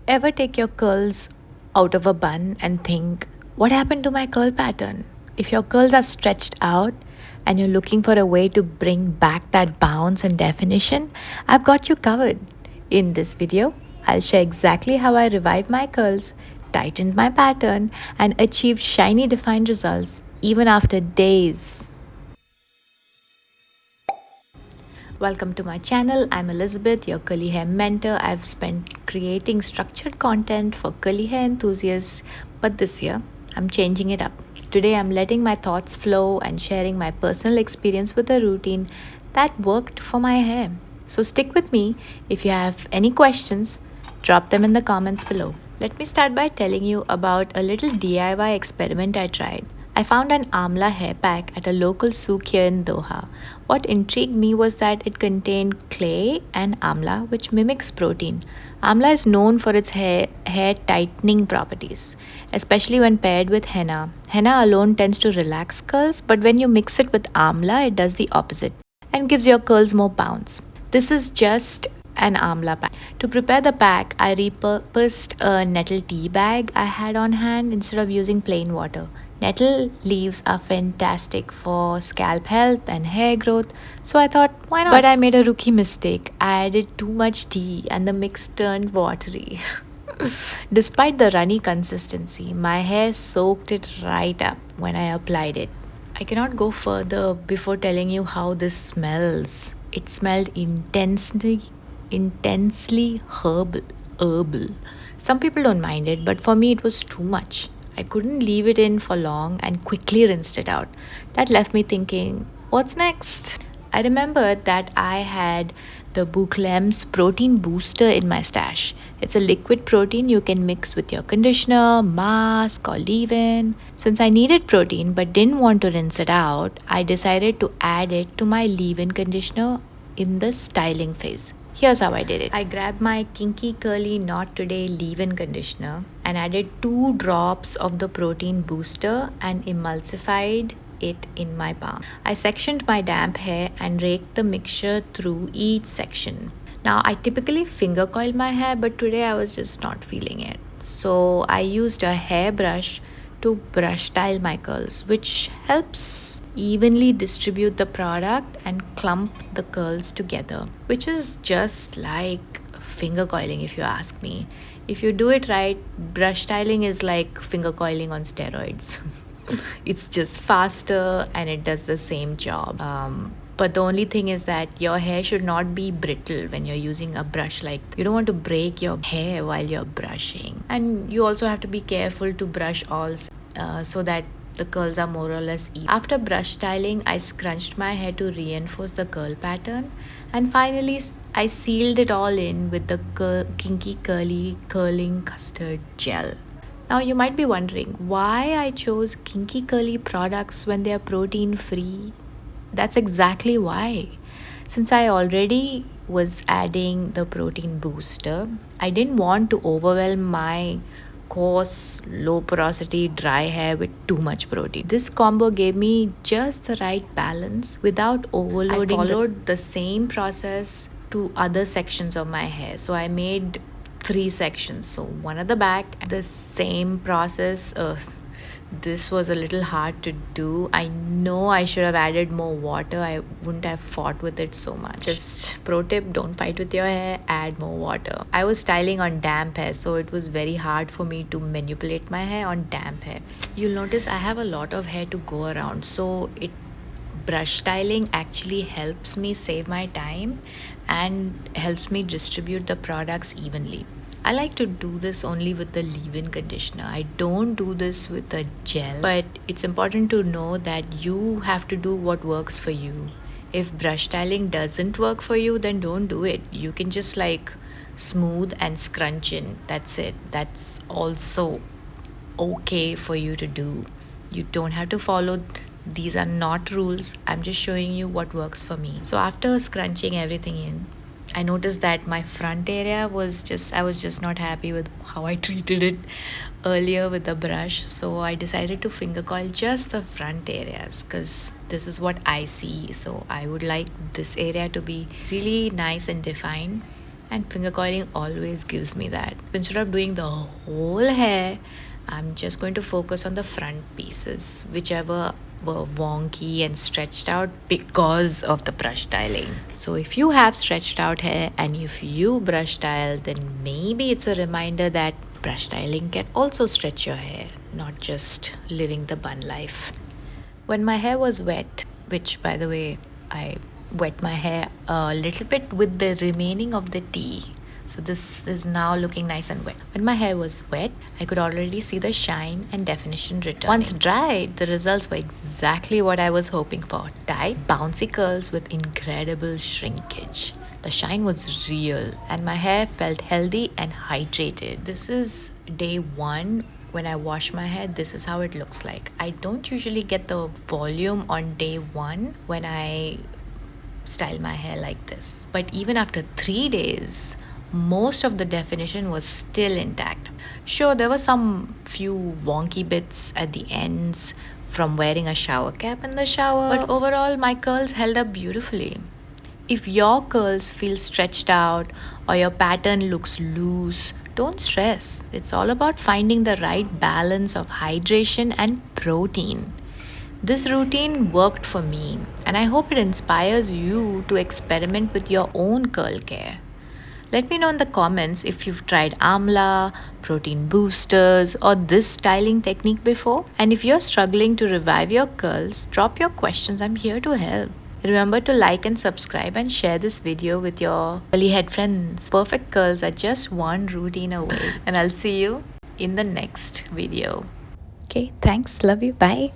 Ever take your curls out of a bun and think, what happened to my curl pattern? If your curls are stretched out and you're looking for a way to bring back that bounce and definition, I've got you covered. In this video, I'll share exactly how I revived my curls, tightened my pattern, and achieved shiny defined results even after days. Welcome to my channel. I'm Elizabeth, your curly hair mentor. I've spent creating structured content for curly hair enthusiasts, but this year I'm changing it up. Today I'm letting my thoughts flow and sharing my personal experience with a routine that worked for my hair. So stick with me. If you have any questions, drop them in the comments below. Let me start by telling you about a little DIY experiment I tried. I found an Amla hair pack at a local souk here in Doha. What intrigued me was that it contained clay and amla, which mimics protein. Amla is known for its hair tightening properties, especially when paired with henna. Henna alone tends to relax curls, but when you mix it with amla, it does the opposite and gives your curls more bounce. This is just an amla pack. To prepare the pack, I repurposed a nettle tea bag I had on hand instead of using plain water. Nettle leaves are fantastic for scalp health and hair growth, so I thought, why not? But I made a rookie mistake. I added too much tea and the mix turned watery. Despite the runny consistency, my hair soaked it right up when I applied it. I cannot go further before telling you how this smells. It smelled intensely herbal. Some people don't mind it, but for me it was too much. I couldn't leave it in for long and quickly rinsed it out. That left me thinking, what's next? I remembered that I had the Boucléme's protein booster in my stash. It's a liquid protein you can mix with your conditioner, mask, or leave in. Since I needed protein but didn't want to rinse it out, I decided to add it to my leave in conditioner in the styling phase. Here's how I did it. I grabbed my Kinky-Curly Not Today leave-in conditioner and added 2 drops of the protein booster and emulsified it in my palm. I sectioned my damp hair and raked the mixture through each section. Now, I typically finger coil my hair, but today I was just not feeling it. So I used a hairbrush to brush style my curls, which helps evenly distribute the product and clump the curls together, which is just like finger coiling if you ask me. If you do it right, brush styling is like finger coiling on steroids. It's just faster and it does the same job. But the only thing is that your hair should not be brittle when you're using a brush. Like, you don't want to break your hair while you're brushing. And you also have to be careful to brush all so that the curls are more or less even. After brush styling, I scrunched my hair to reinforce the curl pattern. And finally, I sealed it all in with the Kinky-Curly curling custard gel. Now, you might be wondering why I chose Kinky-Curly products when they are protein free. That's exactly why. Since I already was adding the protein booster, I didn't want to overwhelm my coarse, low porosity, dry hair with too much protein. This combo gave me just the right balance without overloading. I followed the same process to other sections of my hair. So I made 3 sections. So one at the back, the same process. This was a little hard to do. I know I should have added more water. I wouldn't have fought with it so much. Just pro tip, don't fight with your hair, add more water. I was styling on damp hair, so it was very hard for me to manipulate my hair on damp hair. You'll notice I have a lot of hair to go around, so it brush styling actually helps me save my time and helps me distribute the products evenly. I like to do this only with the leave-in conditioner. I don't do this with a gel, but it's important to know that you have to do what works for you. If brush styling doesn't work for you, then don't do it. You can just like smooth and scrunch in. That's it. That's also okay for you to do. You don't have to follow. These are not rules. I'm just showing you what works for me. So after scrunching everything in, I noticed that my front area I was just not happy with how I treated it earlier with the brush. So I decided to finger coil just the front areas because this is what I see. So I would like this area to be really nice and defined. And finger coiling always gives me that. Instead of doing the whole hair, I'm just going to focus on the front pieces, whichever were wonky and stretched out because of the brush styling. So if you have stretched out hair and if you brush style, then maybe it's a reminder that brush styling can also stretch your hair, not just living the bun life. When my hair was wet, which by the way, I wet my hair a little bit with the remaining of the tea. So this is now looking nice and wet. When my hair was wet, I could already see the shine and definition returning. Once dried, the results were exactly what I was hoping for. Tight, bouncy curls with incredible shrinkage. The shine was real and my hair felt healthy and hydrated. This is day one. When I wash my hair, this is how it looks like. I don't usually get the volume on day one when I style my hair like this. But even after 3 days, most of the definition was still intact. Sure, there were some few wonky bits at the ends from wearing a shower cap in the shower, but overall, my curls held up beautifully. If your curls feel stretched out or your pattern looks loose, don't stress. It's all about finding the right balance of hydration and protein. This routine worked for me, and I hope it inspires you to experiment with your own curl care. Let me know in the comments if you've tried Amla, protein boosters, or this styling technique before. And if you're struggling to revive your curls, drop your questions. I'm here to help. Remember to like and subscribe and share this video with your curly head friends. Perfect curls are just one routine away. And I'll see you in the next video. Okay, thanks. Love you. Bye.